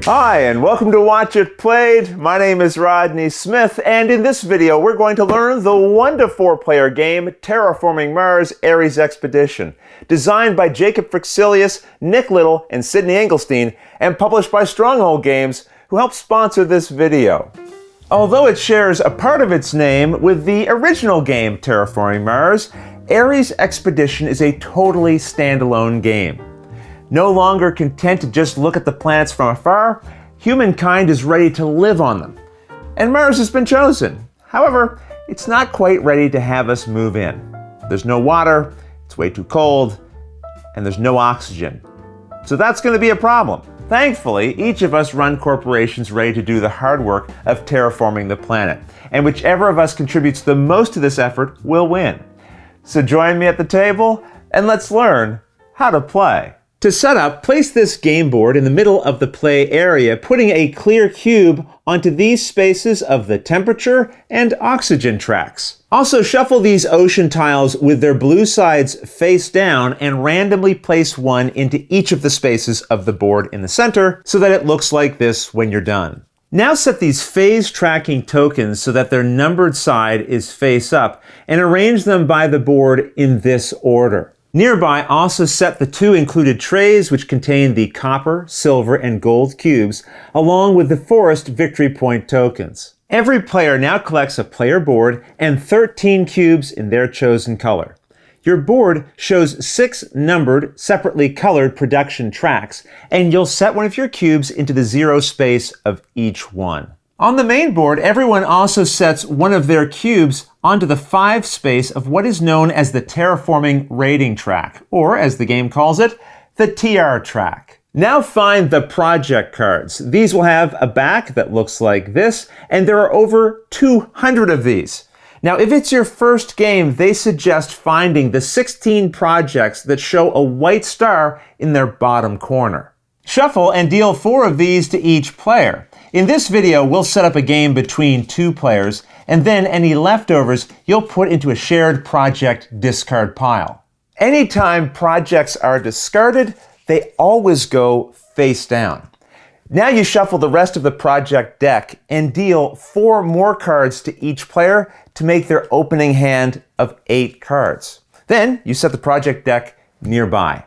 Hi, and welcome to Watch It Played. My name is Rodney Smith, and in this video we're going to learn the 1 to 4 player game Terraforming Mars Ares Expedition, designed by Jacob Frixilius, Nick Little, and Sydney Engelstein, and published by Stronghold Games, who helped sponsor this video. Although it shares a part of its name with the original game Terraforming Mars, Ares Expedition is a totally standalone game. No longer content to just look at the planets from afar, humankind is ready to live on them. And Mars has been chosen. However, it's not quite ready to have us move in. There's no water, it's way too cold, and there's no oxygen. So that's going to be a problem. Thankfully, each of us run corporations ready to do the hard work of terraforming the planet, and whichever of us contributes the most to this effort will win. So join me at the table, and let's learn how to play. To set up, place this game board in the middle of the play area, putting a clear cube onto these spaces of the temperature and oxygen tracks. Also, shuffle these ocean tiles with their blue sides face down and randomly place one into each of the spaces of the board in the center so that it looks like this when you're done. Now set these phase tracking tokens so that their numbered side is face up and arrange them by the board in this order. Nearby, also set the 2 included trays which contain the copper, silver, and gold cubes, along with the forest victory point tokens. Every player now collects a player board and 13 cubes in their chosen color. Your board shows 6 numbered, separately colored production tracks, and you'll set one of your cubes into the 0 space of each one. On the main board, everyone also sets one of their cubes onto the 5 space of what is known as the Terraforming Rating track, or as the game calls it, the TR track. Now find the project cards. These will have a back that looks like this, and there are over 200 of these. Now, if it's your first game, they suggest finding the 16 projects that show a white star in their bottom corner. Shuffle and deal 4 of these to each player. In this video, we'll set up a game between 2 players, and then any leftovers you'll put into a shared project discard pile. Anytime projects are discarded, they always go face down. Now you shuffle the rest of the project deck and deal 4 more cards to each player to make their opening hand of 8 cards. Then you set the project deck nearby.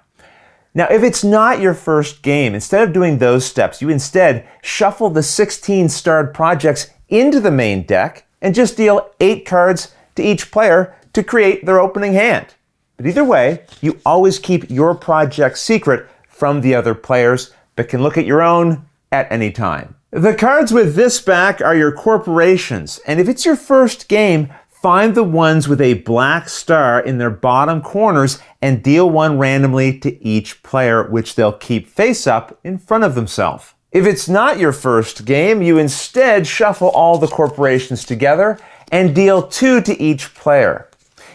Now, if it's not your first game, instead of doing those steps, you instead shuffle the 16 starred projects into the main deck and just deal 8 cards to each player to create their opening hand. But either way, you always keep your project secret from the other players, but can look at your own at any time. The cards with this back are your corporations, and if it's your first game, find the ones with a black star in their bottom corners and deal 1 randomly to each player, which they'll keep face up in front of themselves. If it's not your first game, you instead shuffle all the corporations together and deal 2 to each player.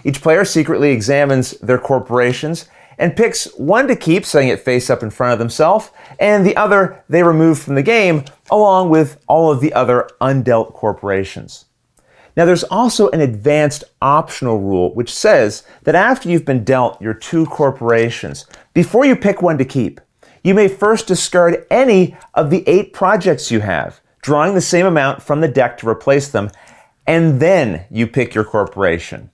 Each player secretly examines their corporations and picks one to keep, setting it face up in front of themselves, and the other they remove from the game, along with all of the other undealt corporations. Now, there's also an advanced optional rule which says that after you've been dealt your 2 corporations, before you pick one to keep, you may first discard any of the 8 projects you have, drawing the same amount from the deck to replace them, and then you pick your corporation.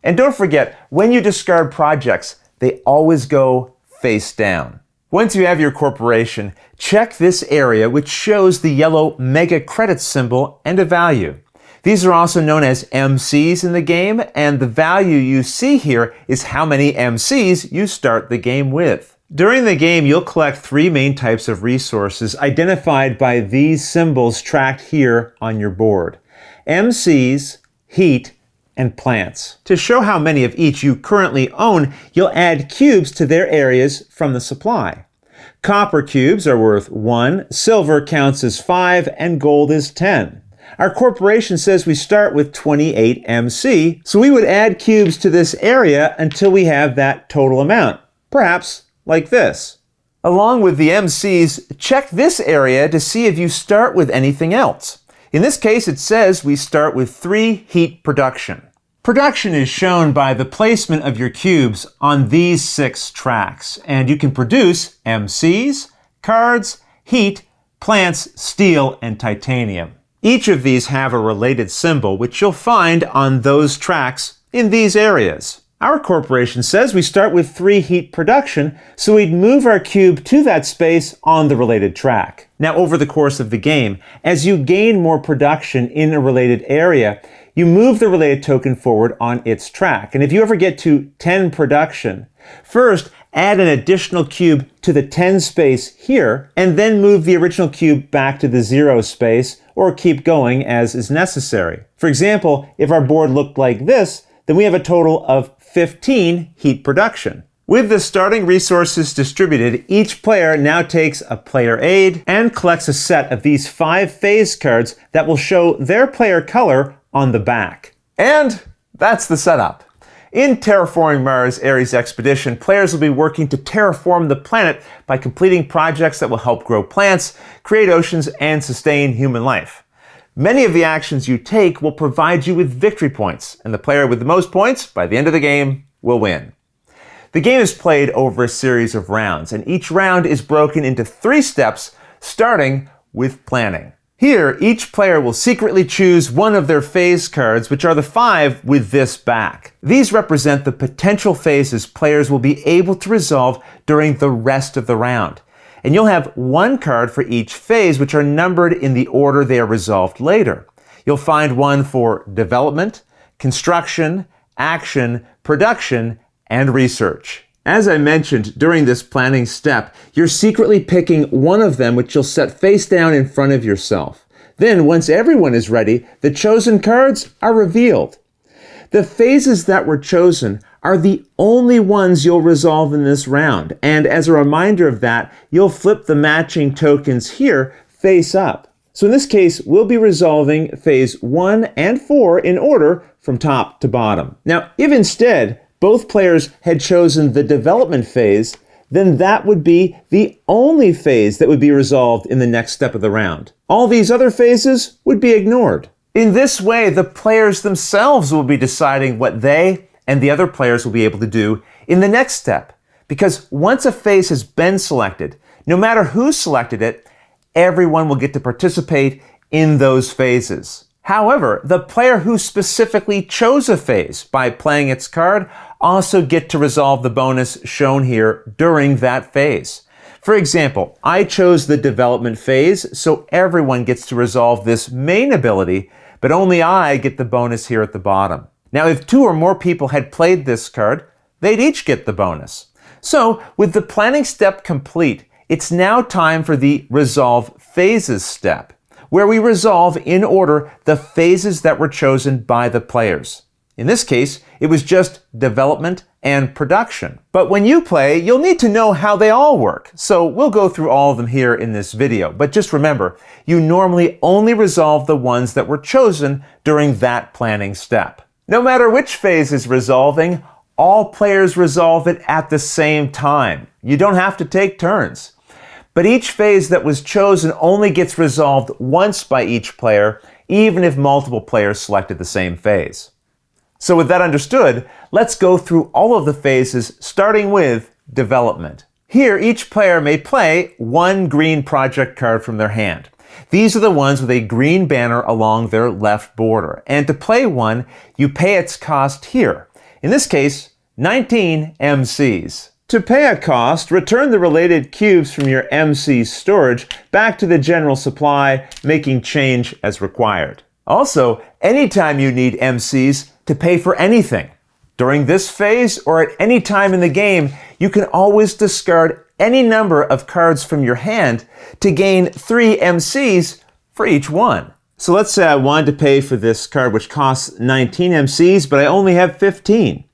And don't forget, when you discard projects, they always go face down. Once you have your corporation, check this area which shows the yellow mega credits symbol and a value. These are also known as MCs in the game, and the value you see here is how many MCs you start the game with. During the game, you'll collect 3 main types of resources identified by these symbols tracked here on your board: MCs, heat, and plants. To show how many of each you currently own, you'll add cubes to their areas from the supply. Copper cubes are worth 1, silver counts as 5, and gold is 10. Our corporation says we start with 28 MC, so we would add cubes to this area until we have that total amount, perhaps like this. Along with the MCs, check this area to see if you start with anything else. In this case, it says we start with 3 heat production. Production is shown by the placement of your cubes on these 6 tracks, and you can produce MCs, cards, heat, plants, steel, and titanium. Each of these have a related symbol, which you'll find on those tracks in these areas. Our corporation says we start with 3 heat production, so we'd move our cube to that space on the related track. Now, over the course of the game, as you gain more production in a related area, you move the related token forward on its track. And if you ever get to 10 production, first add an additional cube to the 10 space here, and then move the original cube back to the 0 space, or keep going as is necessary. For example, if our board looked like this, then we have a total of 15 heat production. With the starting resources distributed, each player now takes a player aid and collects a set of these 5 phase cards that will show their player color on the back. And that's the setup. In Terraforming Mars Ares Expedition, players will be working to terraform the planet by completing projects that will help grow plants, create oceans, and sustain human life. Many of the actions you take will provide you with victory points, and the player with the most points by the end of the game will win. The game is played over a series of rounds, and each round is broken into 3 steps, starting with planning. Here, each player will secretly choose one of their phase cards, which are the 5 with this back. These represent the potential phases players will be able to resolve during the rest of the round. And you'll have 1 card for each phase, which are numbered in the order they are resolved later. You'll find one for development, construction, action, production, and research. As I mentioned, during this planning step, you're secretly picking one of them, which you'll set face down in front of yourself. Then, once everyone is ready, the chosen cards are revealed. The phases that were chosen are the only ones you'll resolve in this round, and as a reminder of that, you'll flip the matching tokens here face up. So in this case, we'll be resolving phase 1 and 4 in order from top to bottom. Now, if instead both players had chosen the development phase, then that would be the only phase that would be resolved in the next step of the round. All these other phases would be ignored. In this way, the players themselves will be deciding what they and the other players will be able to do in the next step. Because once a phase has been selected, no matter who selected it, everyone will get to participate in those phases. However, the player who specifically chose a phase by playing its card also get to resolve the bonus shown here during that phase. For example, I chose the development phase, so everyone gets to resolve this main ability, but only I get the bonus here at the bottom. Now, if 2 or more people had played this card, they'd each get the bonus. So, with the planning step complete, it's now time for the resolve phases step, where we resolve in order the phases that were chosen by the players. In this case, it was just development and production. But when you play, you'll need to know how they all work. So we'll go through all of them here in this video. But just remember, you normally only resolve the ones that were chosen during that planning step. No matter which phase is resolving, all players resolve it at the same time. You don't have to take turns. But each phase that was chosen only gets resolved once by each player, even if multiple players selected the same phase. So with that understood, let's go through all of the phases, starting with development. Here, each player may play 1 green project card from their hand. These are the ones with a green banner along their left border. And to play one, you pay its cost here. In this case, 19 MCs. To pay a cost, return the related cubes from your MC storage back to the general supply, making change as required. Also, anytime you need MCs to pay for anything, during this phase or at any time in the game, you can always discard any number of cards from your hand to gain 3 MCs for each one. So let's say I wanted to pay for this card, which costs 19 MCs, but I only have 15.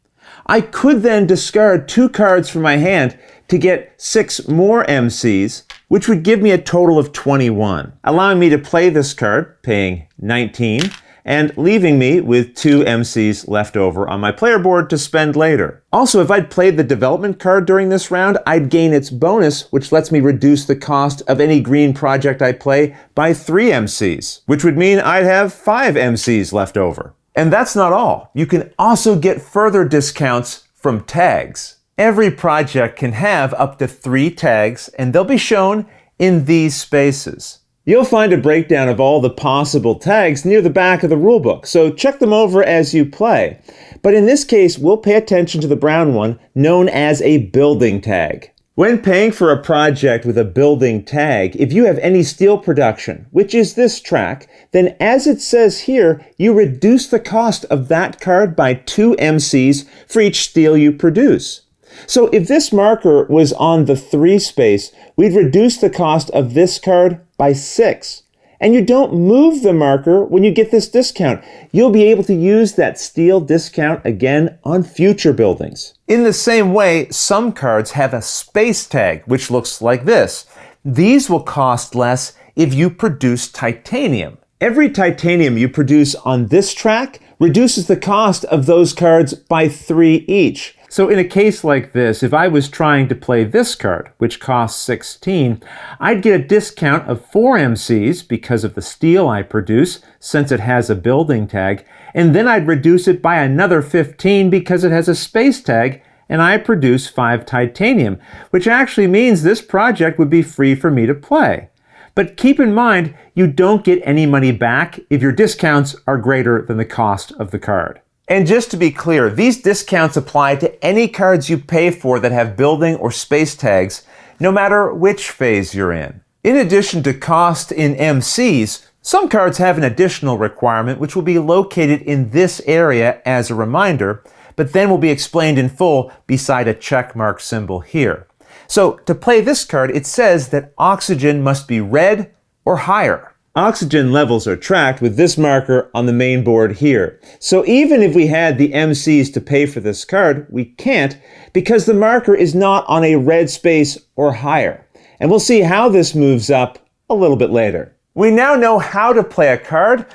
I could then discard 2 cards from my hand to get 6 more MCs, which would give me a total of 21, allowing me to play this card, paying 19, and leaving me with 2 MCs left over on my player board to spend later. Also, if I'd played the development card during this round, I'd gain its bonus, which lets me reduce the cost of any green project I play by 3 MCs, which would mean I'd have 5 MCs left over. And that's not all. You can also get further discounts from tags. Every project can have up to 3 tags, and they'll be shown in these spaces. You'll find a breakdown of all the possible tags near the back of the rulebook, so check them over as you play. But in this case, we'll pay attention to the brown one, known as a building tag. When paying for a project with a building tag, if you have any steel production, which is this track, then as it says here, you reduce the cost of that card by 2 MCs for each steel you produce. So if this marker was on the 3 space, we'd reduce the cost of this card by 6. And you don't move the marker when you get this discount. You'll be able to use that steel discount again on future buildings. In the same way, some cards have a space tag, which looks like this. These will cost less if you produce titanium. Every titanium you produce on this track reduces the cost of those cards by 3 each. So in a case like this, if I was trying to play this card, which costs 16, I'd get a discount of 4 MCs because of the steel I produce, since it has a building tag, and then I'd reduce it by another 15 because it has a space tag, and I produce 5 titanium, which actually means this project would be free for me to play. But keep in mind, you don't get any money back if your discounts are greater than the cost of the card. And just to be clear, these discounts apply to any cards you pay for that have building or space tags, no matter which phase you're in. In addition to cost in MCs, some cards have an additional requirement which will be located in this area as a reminder, but then will be explained in full beside a check mark symbol here. So to play this card, it says that oxygen must be red or higher. Oxygen levels are tracked with this marker on the main board here. So even if we had the MCs to pay for this card, we can't because the marker is not on a red space or higher. And we'll see how this moves up a little bit later. We now know how to play a card,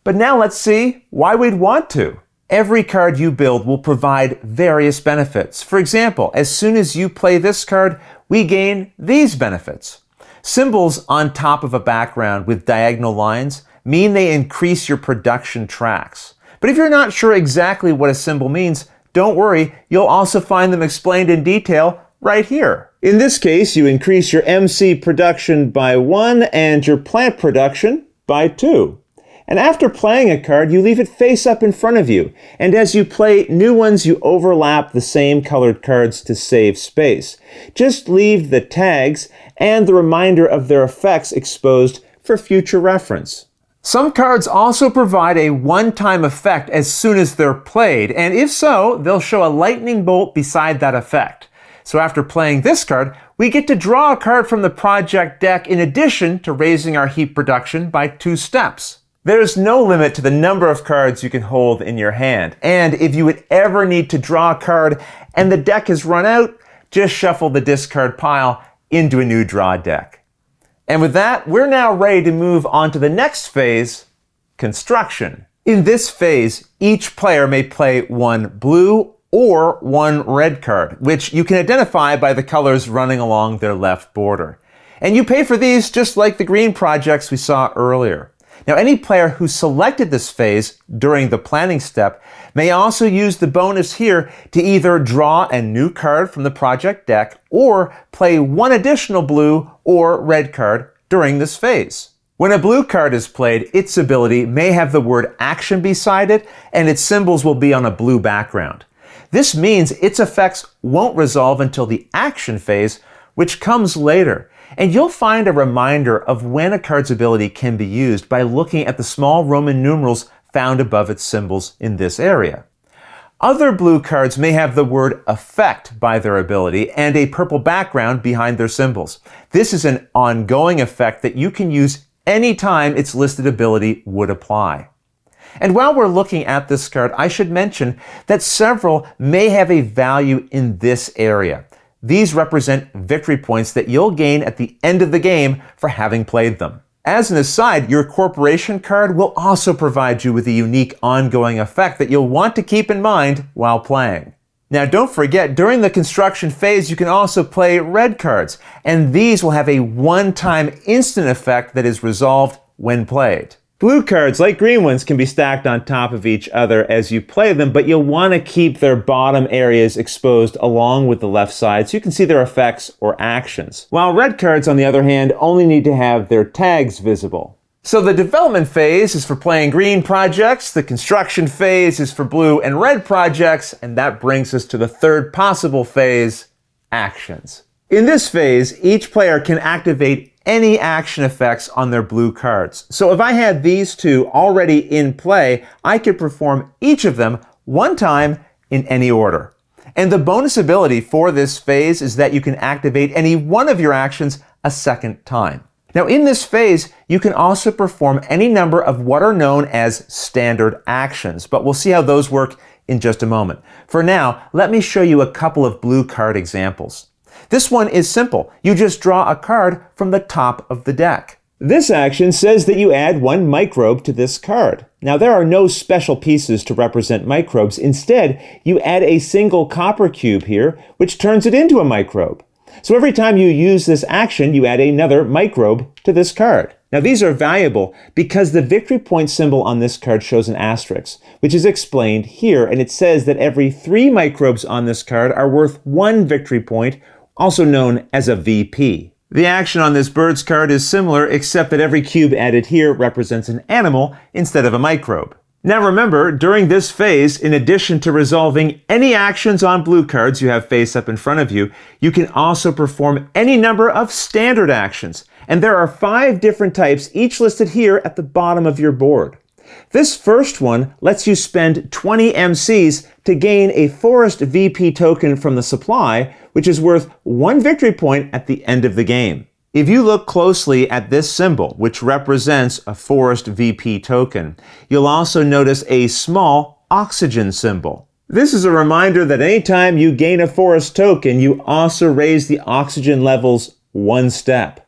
but now let's see why we'd want to. Every card you build will provide various benefits. For example, as soon as you play this card, we gain these benefits. Symbols on top of a background with diagonal lines mean they increase your production tracks. But if you're not sure exactly what a symbol means, don't worry, you'll also find them explained in detail right here. In this case, you increase your MC production by 1 and your plant production by 2. And after playing a card, you leave it face up in front of you. And as you play new ones, you overlap the same colored cards to save space. Just leave the tags and the reminder of their effects exposed for future reference. Some cards also provide a one-time effect as soon as they're played, and if so, they'll show a lightning bolt beside that effect. So after playing this card, we get to draw a card from the project deck in addition to raising our heat production by 2 steps. There's no limit to the number of cards you can hold in your hand, and if you would ever need to draw a card and the deck has run out, just shuffle the discard pile into a new draw deck. And with that, we're now ready to move on to the next phase, construction. In this phase, each player may play 1 blue or 1 red card, which you can identify by the colors running along their left border. And you pay for these just like the green projects we saw earlier. Now, any player who selected this phase during the planning step may also use the bonus here to either draw a new card from the project deck or play 1 additional blue or red card during this phase. When a blue card is played, its ability may have the word action beside it, and its symbols will be on a blue background. This means its effects won't resolve until the action phase, which comes later. And you'll find a reminder of when a card's ability can be used by looking at the small Roman numerals found above its symbols in this area. Other blue cards may have the word effect by their ability and a purple background behind their symbols. This is an ongoing effect that you can use anytime its listed ability would apply. And while we're looking at this card, I should mention that several may have a value in this area. These represent victory points that you'll gain at the end of the game for having played them. As an aside, your corporation card will also provide you with a unique ongoing effect that you'll want to keep in mind while playing. Now don't forget, during the construction phase, you can also play red cards, and these will have a one-time instant effect that is resolved when played. Blue cards, like green ones, can be stacked on top of each other as you play them, but you'll want to keep their bottom areas exposed along with the left side so you can see their effects or actions. While red cards, on the other hand, only need to have their tags visible. So the development phase is for playing green projects, the construction phase is for blue and red projects, and that brings us to the third possible phase, actions. In this phase, each player can activate any action effects on their blue cards. So if I had these two already in play, I could perform each of them one time in any order. And the bonus ability for this phase is that you can activate any one of your actions a second time. Now in this phase, you can also perform any number of what are known as standard actions, but we'll see how those work in just a moment. For now, let me show you a couple of blue card examples. This one is simple. You just draw a card from the top of the deck. This action says that you add one microbe to this card. Now there are no special pieces to represent microbes. Instead, you add a single copper cube here, which turns it into a microbe. So every time you use this action, you add another microbe to this card. Now these are valuable because the victory point symbol on this card shows an asterisk, which is explained here, and it says that every 3 microbes on this card are worth 1 victory point, also known as a VP. The action on this birds card is similar, except that every cube added here represents an animal instead of a microbe. Now remember, during this phase, in addition to resolving any actions on blue cards you have face up in front of you, you can also perform any number of standard actions. And there are 5 different types, each listed here at the bottom of your board. This first one lets you spend 20 MCs to gain a forest VP token from the supply, which is worth 1 victory point at the end of the game. If you look closely at this symbol, which represents a forest VP token, you'll also notice a small oxygen symbol. This is a reminder that anytime you gain a forest token, you also raise the oxygen levels 1 step.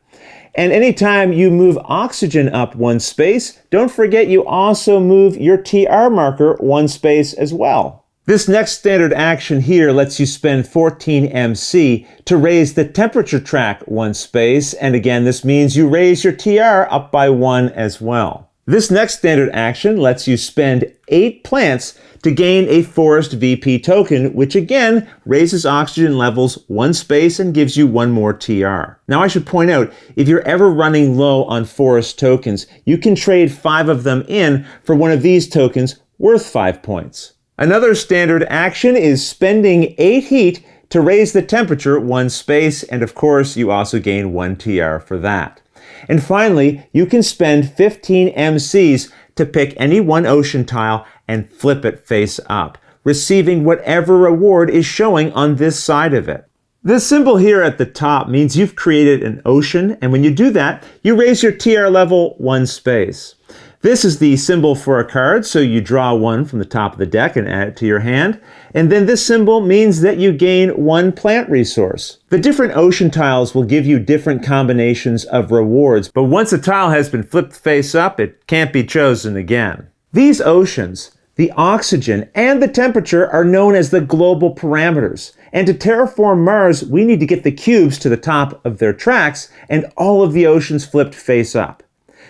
And anytime you move oxygen up 1 space, don't forget you also move your TR marker 1 space as well. This next standard action here lets you spend 14 MC to raise the temperature track 1 space, and again this means you raise your TR up by 1 as well. This next standard action lets you spend 8 plants to gain a forest VP token, which again raises oxygen levels 1 space and gives you 1 more TR. Now I should point out, if you're ever running low on forest tokens, you can trade 5 of them in for one of these tokens worth 5 points. Another standard action is spending 8 heat to raise the temperature 1 space, and of course you also gain 1 TR for that. And finally, you can spend 15 MCs to pick any one ocean tile and flip it face up, receiving whatever reward is showing on this side of it. This symbol here at the top means you've created an ocean, and when you do that, you raise your TR level 1 space. This is the symbol for a card, so you draw 1 from the top of the deck and add it to your hand. And then this symbol means that you gain 1 plant resource. The different ocean tiles will give you different combinations of rewards, but once a tile has been flipped face up, it can't be chosen again. These oceans, the oxygen, and the temperature are known as the global parameters. And to terraform Mars, we need to get the cubes to the top of their tracks and all of the oceans flipped face up.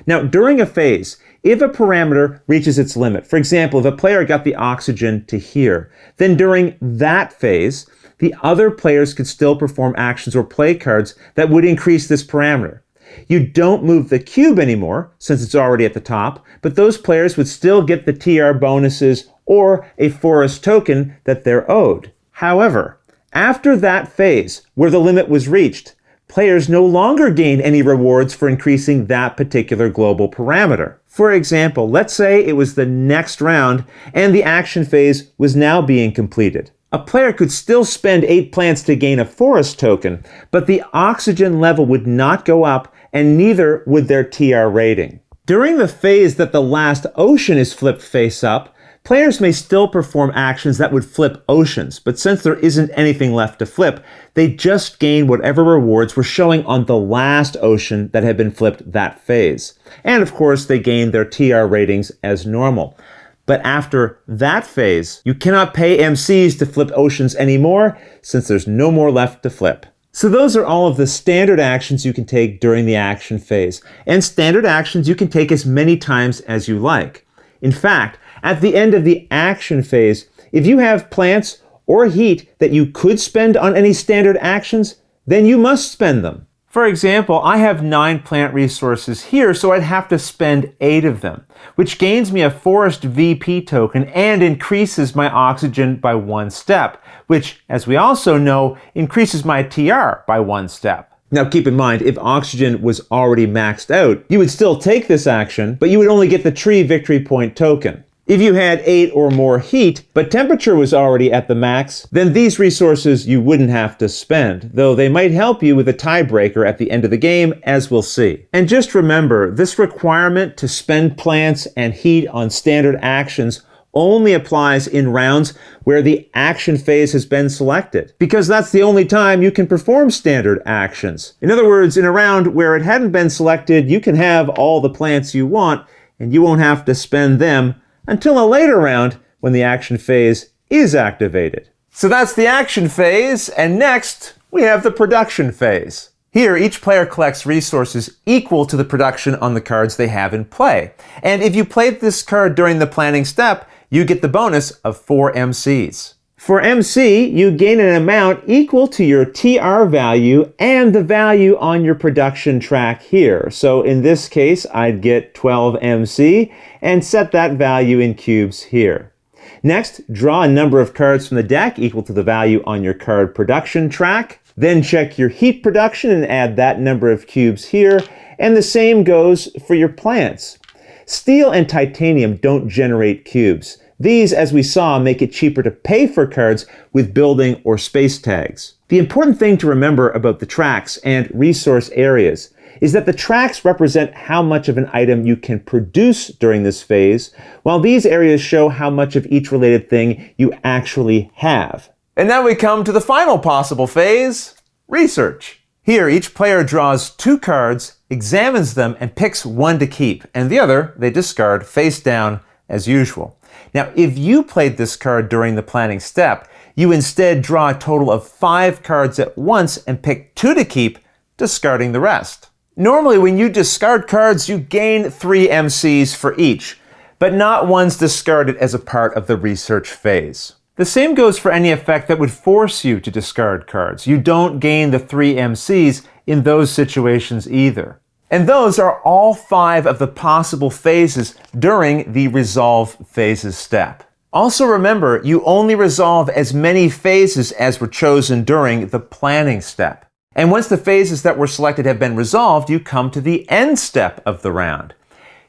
Now, during a phase, if a parameter reaches its limit, for example, if a player got the oxygen to here, then during that phase, the other players could still perform actions or play cards that would increase this parameter. You don't move the cube anymore, since it's already at the top, but those players would still get the TR bonuses or a forest token that they're owed. However, after that phase, where the limit was reached, players no longer gain any rewards for increasing that particular global parameter. For example, let's say it was the next round and the action phase was now being completed. A player could still spend 8 plants to gain a forest token, but the oxygen level would not go up and neither would their TR rating. During the phase that the last ocean is flipped face up, players may still perform actions that would flip oceans, but since there isn't anything left to flip, they just gain whatever rewards were showing on the last ocean that had been flipped that phase. And of course, they gain their TR ratings as normal. But after that phase, you cannot pay MCs to flip oceans anymore, since there's no more left to flip. So those are all of the standard actions you can take during the action phase. And standard actions you can take as many times as you like. In fact, at the end of the action phase, if you have plants or heat that you could spend on any standard actions, then you must spend them. For example, I have 9 plant resources here, so I'd have to spend 8 of them, which gains me a Forest VP token and increases my oxygen by 1 step, which, as we also know, increases my TR by 1 step. Now keep in mind, if oxygen was already maxed out, you would still take this action, but you would only get the tree victory point token. If you had 8 or more heat, but temperature was already at the max, then these resources you wouldn't have to spend, though they might help you with a tiebreaker at the end of the game, as we'll see. And just remember, this requirement to spend plants and heat on standard actions only applies in rounds where the action phase has been selected, because that's the only time you can perform standard actions. In other words, in a round where it hadn't been selected, you can have all the plants you want, and you won't have to spend them until a later round when the action phase is activated. So that's the action phase, and next we have the production phase. Here, each player collects resources equal to the production on the cards they have in play. And if you played this card during the planning step, you get the bonus of 4 MCs. For MC, you gain an amount equal to your TR value and the value on your production track here. So in this case, I'd get 12 MC and set that value in cubes here. Next, draw a number of cards from the deck equal to the value on your card production track. Then check your heat production and add that number of cubes here. And the same goes for your plants. Steel and titanium don't generate cubes. These, as we saw, make it cheaper to pay for cards with building or space tags. The important thing to remember about the tracks and resource areas is that the tracks represent how much of an item you can produce during this phase, while these areas show how much of each related thing you actually have. And now we come to the final possible phase, research. Here, each player draws 2 cards, examines them, and picks one to keep, and the other they discard face down as usual. Now, if you played this card during the planning step, you instead draw a total of 5 cards at once and pick 2 to keep, discarding the rest. Normally, when you discard cards, you gain 3 MCs for each, but not ones discarded as a part of the research phase. The same goes for any effect that would force you to discard cards. You don't gain the 3 MCs in those situations either. And those are all 5 of the possible phases during the resolve phases step. Also remember, you only resolve as many phases as were chosen during the planning step. And once the phases that were selected have been resolved, you come to the end step of the round.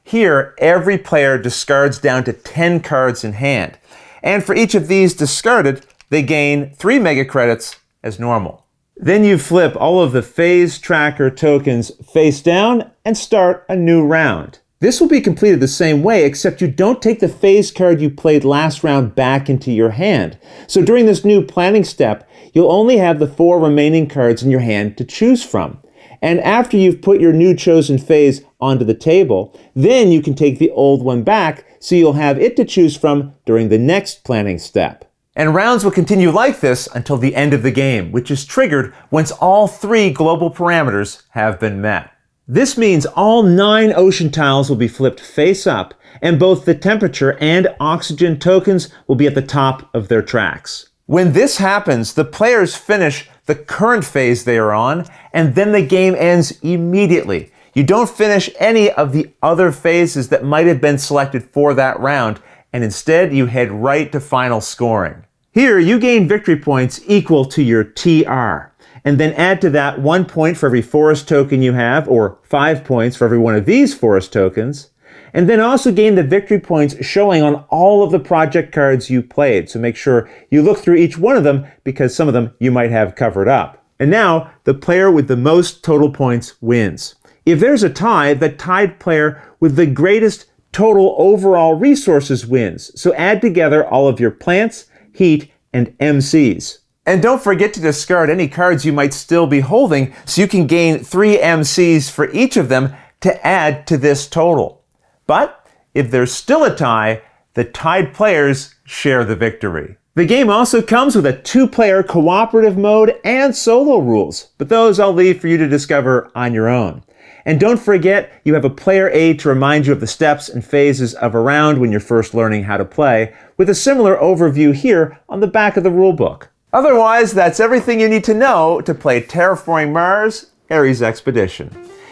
Here, every player discards down to 10 cards in hand. And for each of these discarded, they gain 3 mega credits as normal. Then you flip all of the phase tracker tokens face down and start a new round. This will be completed the same way, except you don't take the phase card you played last round back into your hand. So during this new planning step, you'll only have the 4 remaining cards in your hand to choose from. And after you've put your new chosen phase onto the table, then you can take the old one back so you'll have it to choose from during the next planning step. And rounds will continue like this until the end of the game, which is triggered once all 3 global parameters have been met. This means all 9 ocean tiles will be flipped face up, and both the temperature and oxygen tokens will be at the top of their tracks. When this happens, the players finish the current phase they are on, and then the game ends immediately. You don't finish any of the other phases that might have been selected for that round, and instead you head right to final scoring. Here, you gain victory points equal to your TR, and then add to that 1 point for every forest token you have, or 5 points for every one of these forest tokens, and then also gain the victory points showing on all of the project cards you played. So make sure you look through each one of them, because some of them you might have covered up. And now, the player with the most total points wins. If there's a tie, the tied player with the greatest total overall resources wins. So add together all of your plants, heat, and MCs. And don't forget to discard any cards you might still be holding so you can gain 3 MCs for each of them to add to this total. But if there's still a tie, the tied players share the victory. The game also comes with a 2-player cooperative mode and solo rules, but those I'll leave for you to discover on your own. And don't forget, you have a player aid to remind you of the steps and phases of a round when you're first learning how to play, with a similar overview here on the back of the rulebook. Otherwise, that's everything you need to know to play Terraforming Mars Ares Expedition.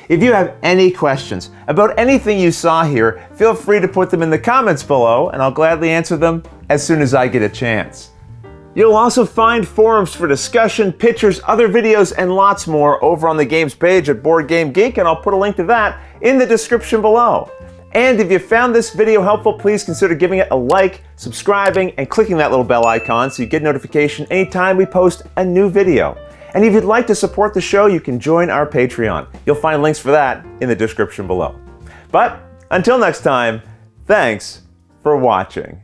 If you have any questions about anything you saw here, feel free to put them in the comments below, and I'll gladly answer them as soon as I get a chance. You'll also find forums for discussion, pictures, other videos, and lots more over on the games page at Board Game Geek, and I'll put a link to that in the description below. And if you found this video helpful, please consider giving it a like, subscribing, and clicking that little bell icon so you get notification anytime we post a new video. And if you'd like to support the show, you can join our Patreon. You'll find links for that in the description below. But until next time, thanks for watching.